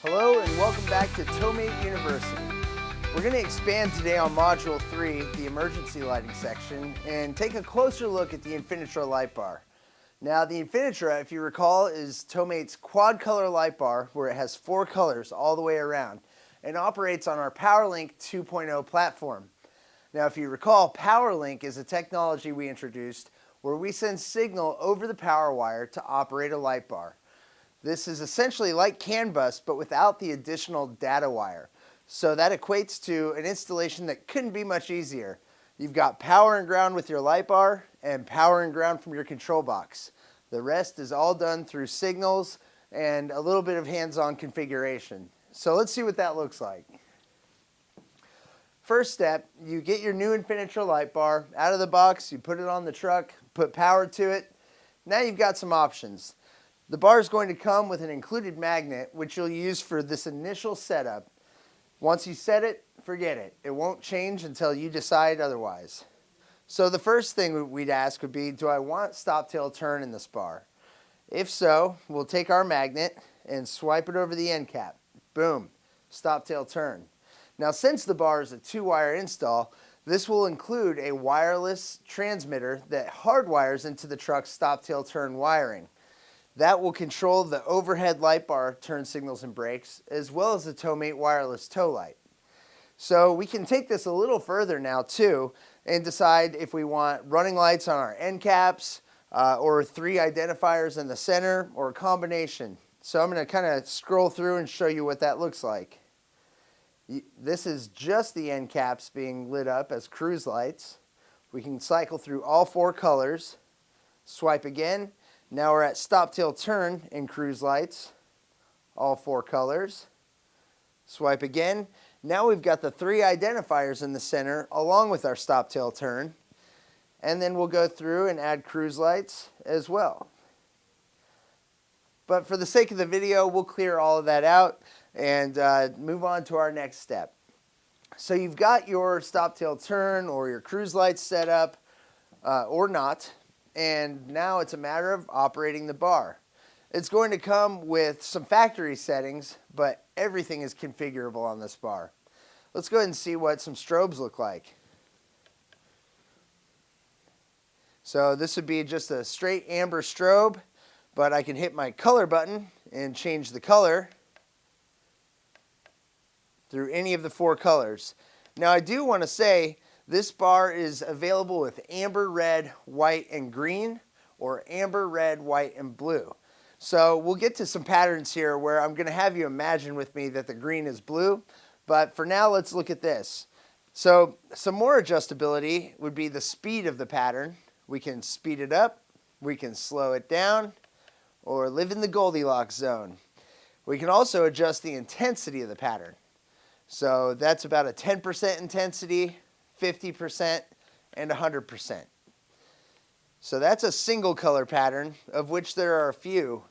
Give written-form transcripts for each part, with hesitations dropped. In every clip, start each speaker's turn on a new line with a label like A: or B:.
A: Hello and welcome back to TowMate University. We're going to expand today on Module 3, the emergency lighting section, and take a closer look at the INFINITRA light bar. Now the INFINITRA, if you recall, is TowMate's quad color light bar where it has 4 colors all the way around and operates on our PowerLink 2.0 platform. Now if you recall, PowerLink is a technology we introduced where we send signal over the power wire to operate a light bar. This is essentially like CAN bus, but without the additional data wire. So that equates to an installation that couldn't be much easier. You've got power and ground with your light bar and power and ground from your control box. The rest is all done through signals and a little bit of hands-on configuration. So let's see what that looks like. First step, you get your new INFINITRA light bar out of the box, you put it on the truck, put power to it. Now you've got some options. The bar is going to come with an included magnet, which you'll use for this initial setup. Once you set it, forget it. It won't change until you decide otherwise. So the first thing we'd ask would be, do I want stop tail turn in this bar? If so, we'll take our magnet and swipe it over the end cap. Boom, stop tail turn. Now since the bar is a 2-wire install, this will include a wireless transmitter that hardwires into the truck's stop tail turn wiring. That will control the overhead light bar turn signals and brakes, as well as the TowMate wireless tow light. So we can take this a little further now too, and decide if we want running lights on our end caps, or 3 identifiers in the center, or a combination. So I'm going to kind of scroll through and show you what that looks like. This is just the end caps being lit up as cruise lights. We can cycle through all 4 colors, swipe again. Now we're at stop tail turn in cruise lights, all 4 colors. Swipe again. Now we've got the 3 identifiers in the center along with our stop tail turn. And then we'll go through and add cruise lights as well. But for the sake of the video, we'll clear all of that out and move on to our next step. So you've got your stop tail turn or your cruise lights set up or not. And now it's a matter of operating the bar. It's going to come with some factory settings, but everything is configurable on this bar. Let's go ahead and see what some strobes look like. So this would be just a straight amber strobe, but I can hit my color button and change the color through any of the 4 colors. Now I do want to say, this bar is available with amber, red, white, and green, or amber, red, white, and blue. So we'll get to some patterns here where I'm going to have you imagine with me that the green is blue, but for now let's look at this. So some more adjustability would be the speed of the pattern. We can speed it up, we can slow it down, or live in the Goldilocks zone. We can also adjust the intensity of the pattern. So that's about a 10% intensity, 50%, and 100%. So that's a single color pattern, of which there are a few.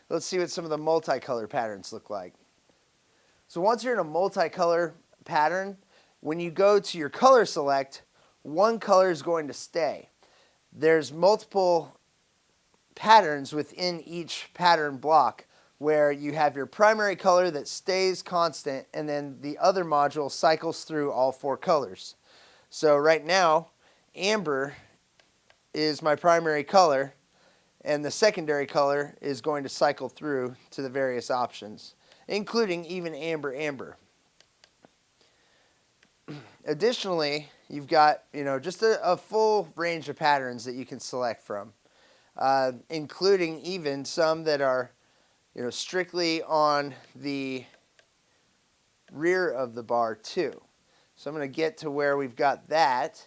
A: Let's see what some of the multicolor patterns look like. So once you're in a multicolor pattern, when you go to your color select, one color is going to stay. There's multiple patterns within each pattern block where you have your primary color that stays constant, and then the other module cycles through all 4 colors. So right now, amber is my primary color, and the secondary color is going to cycle through to the various options, including even amber. Additionally, you've got just a full range of patterns that you can select from, including even some that are strictly on the rear of the bar too. So I'm going to get to where we've got that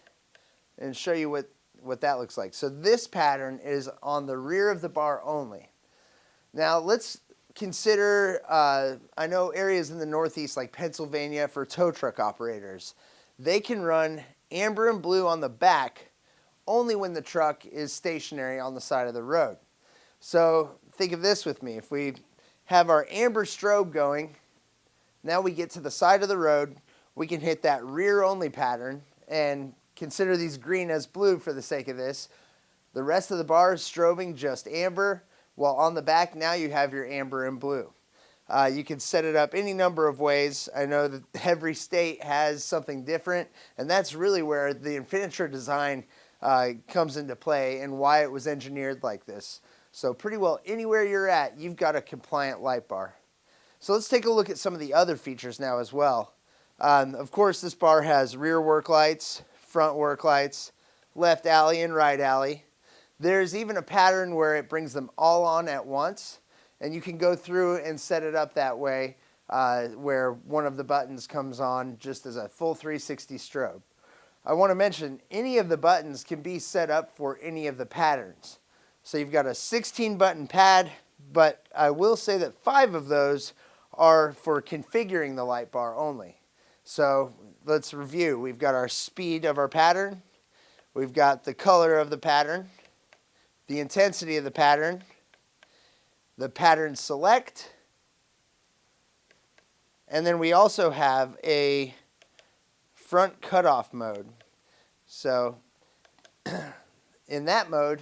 A: and show you what that looks like. So this pattern is on the rear of the bar only. Now let's consider, I know areas in the Northeast like Pennsylvania for tow truck operators. They can run amber and blue on the back only when the truck is stationary on the side of the road. So think of this with me. If we have our amber strobe going, now we get to the side of the road, we can hit that rear only pattern and consider these green as blue for the sake of this. The rest of the bar is strobing just amber, while on the back now you have your amber and blue. You can set it up any number of ways. I know that every state has something different, and that's really where the INFINITRA design comes into play and why it was engineered like this. So pretty well anywhere you're at, you've got a compliant light bar. So let's take a look at some of the other features now as well. Of course, this bar has rear work lights, front work lights, left alley and right alley. There's even a pattern where it brings them all on at once, and you can go through and set it up that way where one of the buttons comes on just as a full 360 strobe. I want to mention any of the buttons can be set up for any of the patterns. So you've got a 16 button pad, but I will say that 5 of those are for configuring the light bar only. So let's review. We've got our speed of our pattern, we've got the color of the pattern, the intensity of the pattern select, and then we also have a front cutoff mode. So in that mode,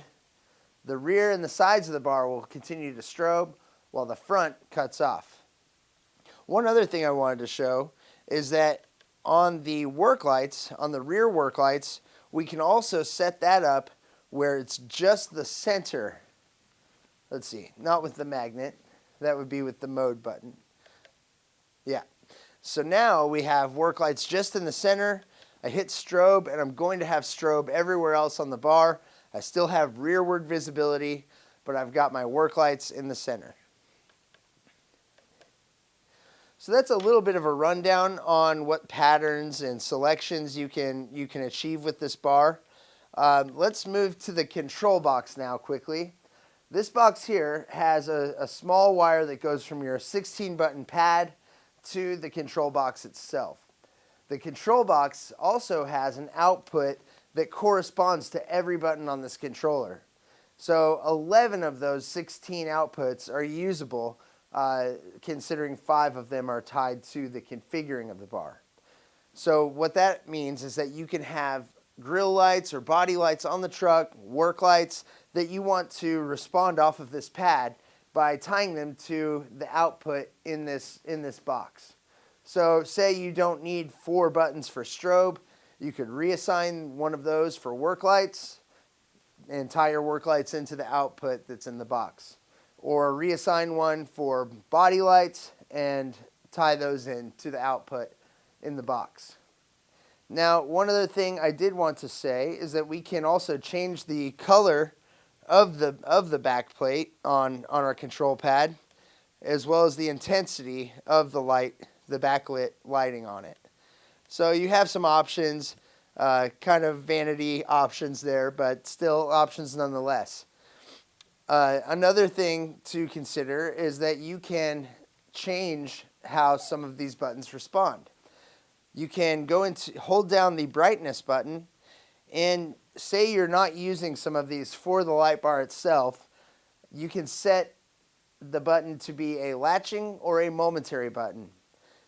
A: the rear and the sides of the bar will continue to strobe while the front cuts off. One other thing I wanted to show is that on the work lights, on the rear work lights, we can also set that up where it's just the center. Let's see, not with the magnet. That would be with the mode button. Yeah. So now we have work lights just in the center. I hit strobe, and I'm going to have strobe everywhere else on the bar. I still have rearward visibility, but I've got my work lights in the center. So that's a little bit of a rundown on what patterns and selections you can achieve with this bar. Let's move to the control box now quickly. This box here has a small wire that goes from your 16 button pad to the control box itself. The control box also has an output that corresponds to every button on this controller. So 11 of those 16 outputs are usable, considering 5 of them are tied to the configuring of the bar. So what that means is that you can have grill lights or body lights on the truck, work lights that you want to respond off of this pad by tying them to the output in this box. So say you don't need 4 buttons for strobe, you could reassign one of those for work lights and tie your work lights into the output that's in the box. Or reassign one for body lights and tie those in to the output in the box. Now, one other thing I did want to say is that we can also change the color of the back plate on our control pad, as well as the intensity of the light, the backlit lighting on it. So you have some options, kind of vanity options there, but still options nonetheless. Another thing to consider is that you can change how some of these buttons respond. You can go into hold down the brightness button, and say you're not using some of these for the light bar itself, you can set the button to be a latching or a momentary button.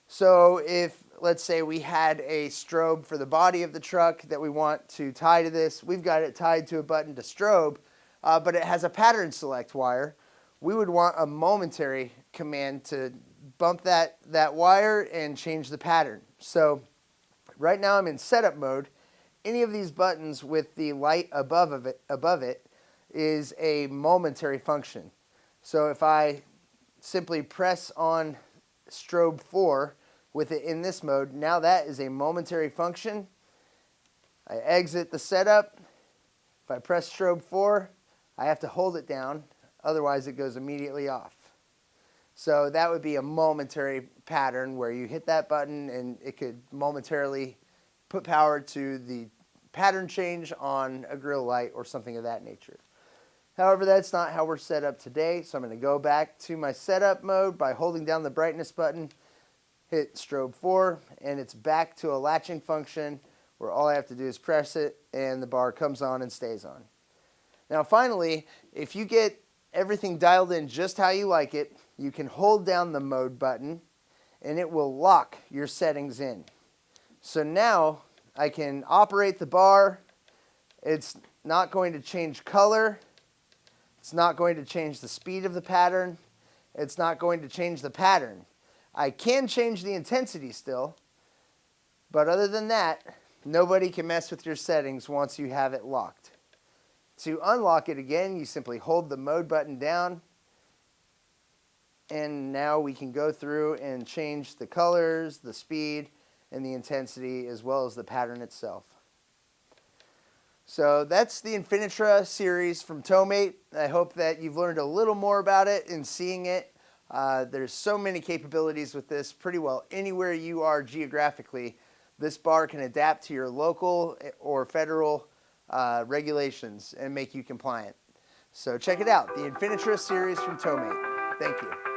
A: So if, let's say, we had a strobe for the body of the truck that we want to tie to this, we've got it tied to a button to strobe, but it has a pattern select wire, we would want a momentary command to bump that wire and change the pattern. So right now I'm in setup mode. Any of these buttons with the light above it is a momentary function. So if I simply press on strobe 4 with it in this mode, now that is a momentary function. I exit the setup. If I press strobe 4, I have to hold it down, otherwise it goes immediately off. So that would be a momentary pattern where you hit that button and it could momentarily put power to the pattern change on a grill light or something of that nature. However, that's not how we're set up today, so I'm going to go back to my setup mode by holding down the brightness button, hit strobe 4, and it's back to a latching function where all I have to do is press it and the bar comes on and stays on. Now finally, if you get everything dialed in just how you like it, you can hold down the mode button and it will lock your settings in. So now I can operate the bar. It's not going to change color. It's not going to change the speed of the pattern. It's not going to change the pattern. I can change the intensity still, but other than that, nobody can mess with your settings once you have it locked. To unlock it again, you simply hold the mode button down, and now we can go through and change the colors, the speed, and the intensity, as well as the pattern itself. So that's the INFINITRA series from TowMate. I hope that you've learned a little more about it in seeing it. There's so many capabilities with this. Pretty well anywhere you are geographically, this bar can adapt to your local or federal regulations and make you compliant. So check it out, the INFINITRA series from TowMate. Thank you.